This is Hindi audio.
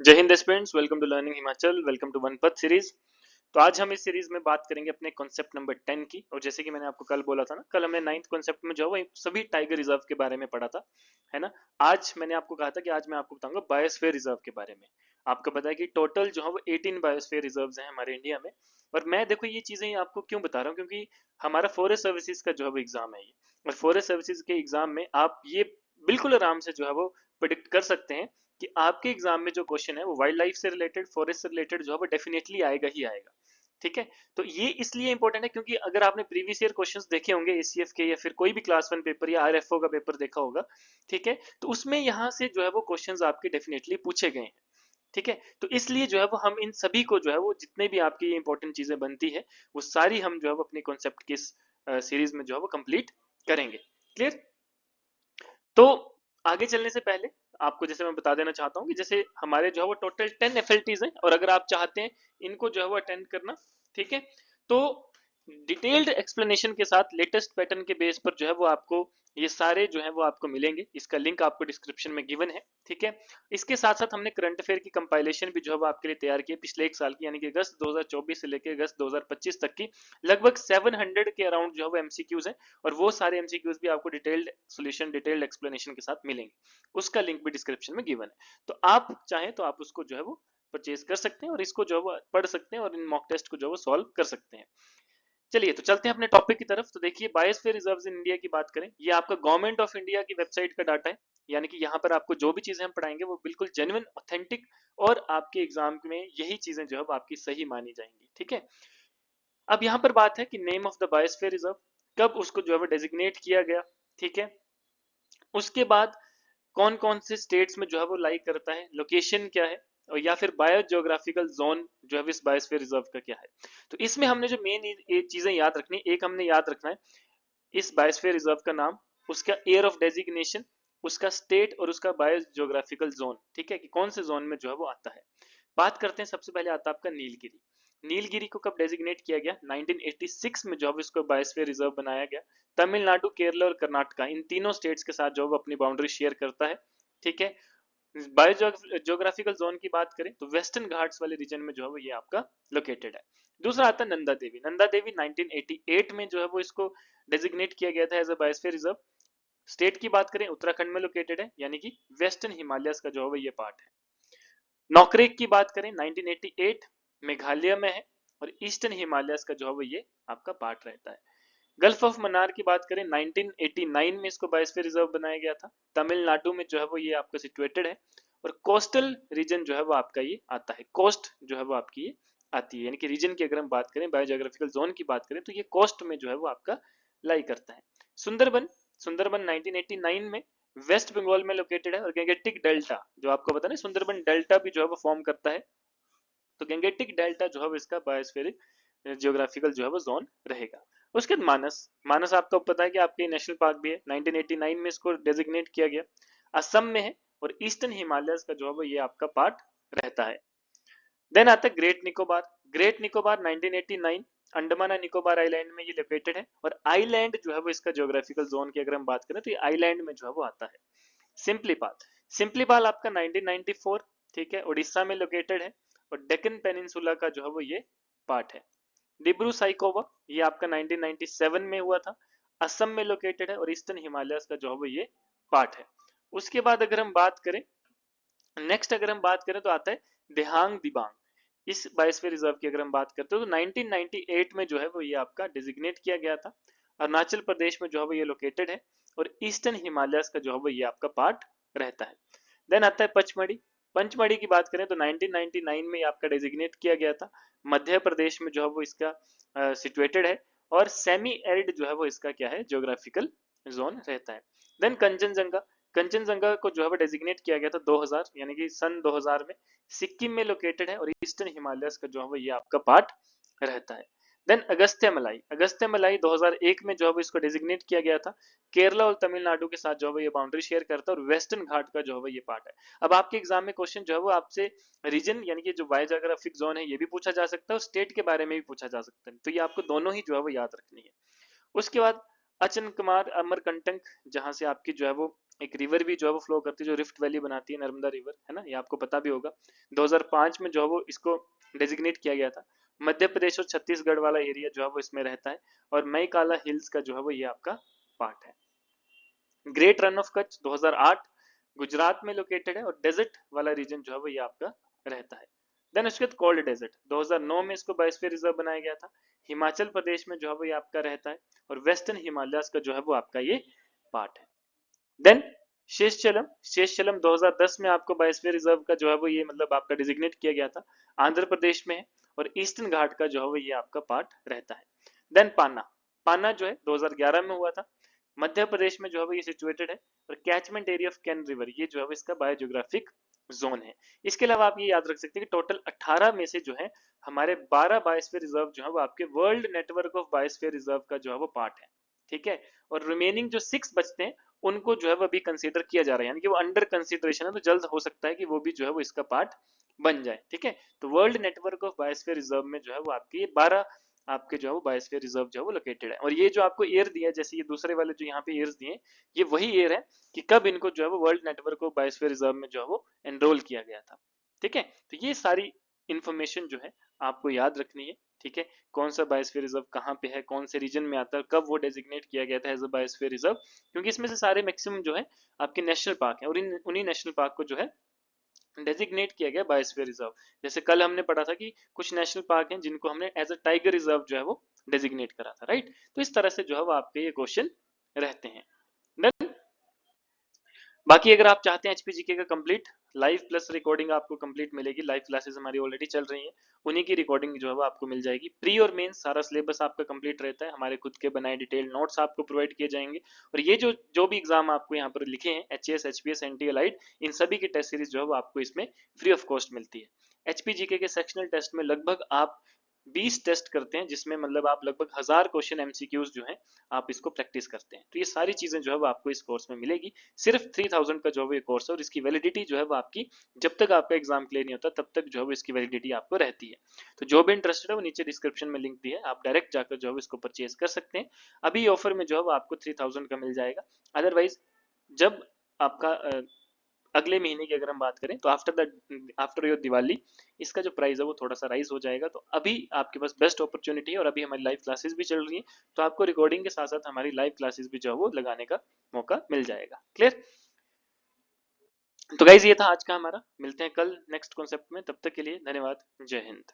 जय Hind students, welcome to learning Himachal, welcome to one path series. तो आज हम इस सीरीज में बात करेंगे अपने कॉन्सेप्ट नंबर 10 की। और जैसे कि मैंने आपको कल बोला था ना, कल हमने 9th कॉन्सेप्ट में जो है वो सभी टाइगर रिजर्व के बारे में पढ़ा था, है ना। आज मैंने आपको कहा था कि आज मैं आपको बताऊंगा बायोस्फीयर रिजर्व के बारे में। आपको पता है कि टोटल जो है वो 18 बायोस्फीयर रिजर्व हैं हमारे इंडिया में। और मैं देखो ये चीजें आपको क्यों बता रहा हूँ, क्योंकि हमारा फॉरेस्ट सर्विसेज का जो है वो एग्जाम है ये। और फॉरेस्ट सर्विसेज के एग्जाम में आप ये बिल्कुल आराम से जो है वो प्रिडिक्ट कर सकते हैं कि आपके एग्जाम में जो क्वेश्चन है वो वाइल्ड लाइफ से रिलेटेड, फॉरेस्ट से रिलेटेड जो है वो डेफिनेटली आएगा ही आएगा। ठीक है। तो ये इसलिए इंपॉर्टेंट है क्योंकि अगर आपने प्रीवियस ईयर क्वेश्चंस देखे होंगे एसीएफ के, या फिर कोई भी क्लास 1 पेपर या आरएफओ का पेपर देखा होगा, ठीक है, तो उसमें यहाँ से जो है वो क्वेश्चंस आपके डेफिनेटली पूछे गए हैं। ठीक है। तो इसलिए जो है वो हम इन सभी को जो है वो जितने भी आपकी इंपॉर्टेंट चीजें बनती है वो सारी हम जो है वो अपने कॉन्सेप्ट की इस सीरीज में जो है वो कंप्लीट करेंगे। क्लियर। तो आगे चलने से पहले आपको जैसे मैं बता देना चाहता हूँ कि जैसे हमारे जो है वो टोटल 10 एफएलटीज हैं, और अगर आप चाहते हैं इनको जो है वो अटेंड करना, ठीक है, तो डिटेल्ड एक्सप्लेनेशन के साथ लेटेस्ट पैटर्न के बेस पर जो है वो आपको ये सारे जो है वो आपको मिलेंगे। इसका लिंक आपको डिस्क्रिप्शन में गिवन है, ठीक है। इसके साथ साथ हमने करंट अफेयर की कंपाइलेशन भी जो है वो आपके लिए तैयार की है पिछले एक साल की, यानी कि अगस्त 2024 से लेकर अगस्त 2025 तक की। लगभग 700 के अराउंड जो है वो एमसीक्यूज हैं, और वो सारे एमसीक्यूज भी आपको डिटेल्ड सॉल्यूशन, डिटेल्ड एक्सप्लेनेशन के साथ मिलेंगे। उसका लिंक भी डिस्क्रिप्शन में गिवन है, तो आप चाहें तो आप उसको जो है वो परचेज कर सकते हैं और इसको जो है वो पढ़ सकते हैं और इन मॉक टेस्ट को जो है वो सॉल्व कर सकते हैं। चलिए तो चलते हैं अपने टॉपिक की तरफ। तो देखिए, बायोस्फीयर रिजर्व्स इन इंडिया की बात करें, ये आपका गवर्नमेंट ऑफ इंडिया की वेबसाइट का डाटा है। यानी कि यहाँ पर आपको जो भी चीजें हम पढ़ाएंगे वो बिल्कुल जेन्युइन, ऑथेंटिक, और आपके एग्जाम में यही चीजें जो है वो आपकी सही मानी जाएंगी। ठीक है। अब यहाँ पर बात है कि name of the biosphere reserve, कब उसको जो है वो डेजिग्नेट किया गया, ठीक है। उसके बाद कौन कौन से स्टेट्स में जो है वो लाई करता है, लोकेशन क्या है, और या फिर बायो जियोग्राफिकल जोन जो है इस बायोस्फीयर रिजर्व का क्या है। तो इसमें हमने जो मेन चीजें याद रखनी, एक हमने याद रखना है इस बायोस्फीयर रिजर्व का नाम, उसका एयर ऑफ डेजिग्नेशन, उसका स्टेट और उसका बायो जियोग्राफिकल जोन, ठीक है, कि कौन से जोन में जो है वो आता है। बात करते हैं, सबसे पहले आता है आपका नीलगिरी। नीलगिरी को कब डेजिग्नेट किया गया, 1986 में जो है इसको बायोस्फीयर रिजर्व बनाया गया। तमिलनाडु, केरला और कर्नाटका, इन तीनों स्टेट्स के साथ जो है अपनी बाउंड्री शेयर करता है। ठीक है। बायो जियोग्राफिकल जोन की बात करें तो वेस्टर्न घाट्स वाले रीजन में जो है वो ये आपका लोकेटेड है। दूसरा आता है नंदा देवी। नंदा देवी 1988 में जो है वो इसको डेजिग्नेट किया गया था as a biosphere reserve. State की बात करें उत्तराखंड में लोकेटेड है, यानी कि वेस्टर्न हिमालयस का जो है वो ये पार्ट है। नौकरेक की बात करें 1988 मेघालय में है, और ईस्टर्न हिमालयस का जो है वो ये आपका पार्ट रहता है। गल्फ ऑफ मन्नार की बात करें 1989 में इसको बायोस्फीयर रिजर्व बनाया गया था। तमिलनाडु में जो है वो ये आपका सिचुएटेड है। और कोस्टल रीजन जो है वो आपका ये आता है, कोस्ट जो है वो आपकी ये आती है, यानी कि रीजन की अगर हम बात करें, बायोजियोग्राफिकल जोन की बात करें, तो ये कोस्ट में जो है वो आपका लाई करता है। सुंदरबन, सुंदरबन 1989 में वेस्ट बंगाल में लोकेटेड है। और गैंगेटिक डेल्टा जो आपको पता है, सुंदरबन डेल्टा भी जो है वो फॉर्म करता है। तो गैंगेटिक डेल्टा जो है इसका बायोस्फेरिक जियोग्राफिकल जो है वो जोन रहेगा। उसके बाद मानस, मानस आपको पता है कि आपके नेशनल पार्क भी है, 1989 में इसको डेजिग्नेट किया गया, असम में है, और ईस्टर्न हिमालयस का जो है वो ये आपका पार्ट रहता है। देन आता है great Nicobar. Great Nicobar 1989 Andaman and Nicobar island में ये लोकेटेड है, और आइलैंड जो है वो इसका जियोग्राफिकल जोन की अगर हम बात करें तो ये आइलैंड में जो है वो आता है। सिंपलीपाल, सिंपलीपाल आपका 1994, ठीक है, उड़ीसा में लोकेटेड है, और डेक्कन पेनिनसुला का जो है वो ये पार्ट है। डिब्रू साइकोवा ये आपका 1997 में हुआ था, असम में लोकेटेड है, और ईस्टर्न हिमालयस का जो है वो ये पार्ट है। उसके बाद अगर हम बात करें, नेक्स्ट अगर हम बात करें तो आता है देहांग दिबांग। इस बायोस्फीयर रिजर्व की अगर हम बात करते हैं तो 1998 में जो है वो ये आपका डिजिग्नेट किया गया था। अरुणाचल प्रदेश में जो है वो ये लोकेटेड है, और ईस्टर्न हिमालयस का जो है वो ये आपका पार्ट रहता है। देन आता है पचमढ़ी। पंचमढ़ी की बात करें तो 1999 में ये आपका डेजिग्नेट किया गया था, मध्य प्रदेश में जो है वो इसका सिचुएटेड है, और सेमी एरिड जो है वो इसका क्या है, जियोग्राफिकल जोन रहता है। देन कंचनजंगा, कंचनजंगा को जो है वो डेजिग्नेट किया गया था 2000, यानी कि सन 2000 में, सिक्किम में लोकेटेड है, और ईस्टर्न हिमालयस का जो है वो ये आपका पार्ट रहता है। देन अगस्त्य मलाई, अगस्त्य मलाई 2001 में जो है इसको डेजिग्नेट किया गया था, केरला और तमिलनाडु के साथ जो है ये बाउंड्री शेयर करता है, और वेस्टर्न घाट का जो है ये पार्ट है। अब आपके एग्जाम में क्वेश्चन जो है वो आपसे रीजन यानी कि जो बायोजियोग्राफिक जोन है ये भी पूछा जा सकता है, और स्टेट के बारे में भी पूछा जा सकता है, तो ये आपको दोनों ही जो है वो याद रखनी है। उसके बाद अचन कुमार अमरकंटक, जहां से आपकी जो है वो एक रिवर भी जो है वो फ्लो करती है जो रिफ्ट वैली बनाती है, नर्मदा रिवर, है ना, ये आपको पता भी होगा। 2005 में जो है वो इसको डेजिग्नेट किया गया था। मध्य प्रदेश और छत्तीसगढ़ वाला एरिया जो है वो इसमें रहता है, और मई काला हिल्स का जो है वो ये आपका पार्ट है। Great run of Kutch 2008 Gujarat में लोकेटेड है, और डेजर्ट वाला रीजन जो है वो ये आपका रहता है। देन उसके बाद कोल्ड डेजर्ट 2009 में इसको बायोस्फीयर रिजर्व बनाया गया था। हिमाचल प्रदेश में जो है वो ये आपका रहता है, और वेस्टर्न हिमालयस का जो है वो आपका ये पार्ट है। देन शेषचलम 2010 में आपको बायोस्फीयर रिजर्व का जो है वो ये मतलब आपका डिजिग्नेट किया गया था, आंध्र प्रदेश में है, और ईस्टर्न घाट का जो है वो ये आपका पार्ट रहता है। देन पान्ना, पान्ना जो है 2011 में हुआ था, मध्य प्रदेश में जो है वो ये सिचुएटेड है, और catchment area of can river ये जो है वो इसका बायोजियोग्राफिक जोन है। इसके अलावा आप ये याद रख सकते हैं कि टोटल 18 में से जो है हमारे 12 बायोस्फीयर रिजर्व जो है वो आपके world network of biosphere reserve का जो है वो पार्ट है, ठीक है। और रिमेनिंग जो 6 बचते हैं उनको जो है वो अभी कंसीडर किया जा रहा है, यानी कि वो अंडर कंसीडरेशन है, तो जल्द हो सकता है कि वो भी जो है वो इसका पार्ट बन जाए, ठीक है। तो world network of biosphere reserve में जो है वो आपके ये 12 आपके जो है वो बायोस्फीयर रिजर्व जो है वो लोकेटेड है। और ये जो आपको एयर दिया है, जैसे ये दूसरे वाले जो यहाँ पे एयर्स दिए, ये वही एयर है कि कब इनको जो है वो world network of biosphere reserve में जो है वो एनरोल किया गया था, ठीक है। तो ये सारी इंफॉर्मेशन जो है आपको याद रखनी है, ठीक है। कौन सा बायोस्फीयर रिजर्व कहाँ पे है, कौन से रीजन में आता है, कब वो डेजिग्नेट किया गया था एज अ बायोस्फीयर रिजर्व, क्योंकि इसमें से सारे मैक्सिमम जो है आपके नेशनल पार्क है, और उन्हीं नेशनल पार्क को जो है डेजिग्नेट किया गया बायोस्फीयर रिजर्व। जैसे कल हमने पढ़ा था कि कुछ नेशनल पार्क हैं जिनको हमने एज अ टाइगर रिजर्व जो है वो डेजिग्नेट करा था, राइट। तो इस तरह से जो है वो आपके ये क्वेश्चन रहते हैं। बाकी अगर आप चाहते हैं एचपीजीके का कंप्लीट लाइव प्लस रिकॉर्डिंग आपको कंप्लीट मिलेगी, लाइव क्लासेस हमारी ऑलरेडी चल रही हैं, उन्हीं की रिकॉर्डिंग जो है वो आपको मिल जाएगी। प्री और मेन सारा सिलेबस आपका कंप्लीट रहता है, हमारे खुद के बनाए डिटेल नोट्स आपको प्रोवाइड किए जाएंगे, और ये जो जो भी एग्जाम आपको यहाँ पर लिखे हैं एचएएस एचपीएस एनटी एलाइड, इन सभी की टेस्ट सीरीज जो है वो आपको इसमें फ्री ऑफ कॉस्ट मिलती है। एचपीजीके के सेक्शनल टेस्ट में लगभग आप 20 टेस्ट करते हैं, जिसमें मतलब आप लगभग 1000 क्वेश्चन एमसीक्यूज जो है आप इसको प्रैक्टिस करते हैं। तो ये सारी चीजें जो है वो आपको इस कोर्स में मिलेगी। सिर्फ 3000 का जो है ये कोर्स है, और इसकी वैलिडिटी जो है वो आपकी जब तक आपका एग्जाम क्लियर नहीं होता तब तक जो है इसकी वैलिडिटी आपको रहती है। तो जो भी इंटरेस्टेड है वो नीचे डिस्क्रिप्शन में लिंक दिया है, आप डायरेक्ट जाकर जो है इसको परचेज कर सकते हैं। अभी ऑफर में जो है वो आपको 3000 का मिल जाएगा। अदरवाइज जब आपका अगले महीने की अगर हम बात करें तो आफ्टर योर दिवाली इसका जो प्राइस है वो थोड़ा सा राइज हो जाएगा। तो अभी आपके पास बेस्ट अपॉर्चुनिटी है, और अभी हमारी लाइव क्लासेस भी चल रही है, तो आपको रिकॉर्डिंग के साथ साथ हमारी लाइव क्लासेस भी जो है वो लगाने का मौका मिल जाएगा। क्लियर? तो गाइज ये था आज का हमारा, मिलते हैं कल नेक्स्ट कॉन्सेप्ट में, तब तक के लिए धन्यवाद, जय हिंद।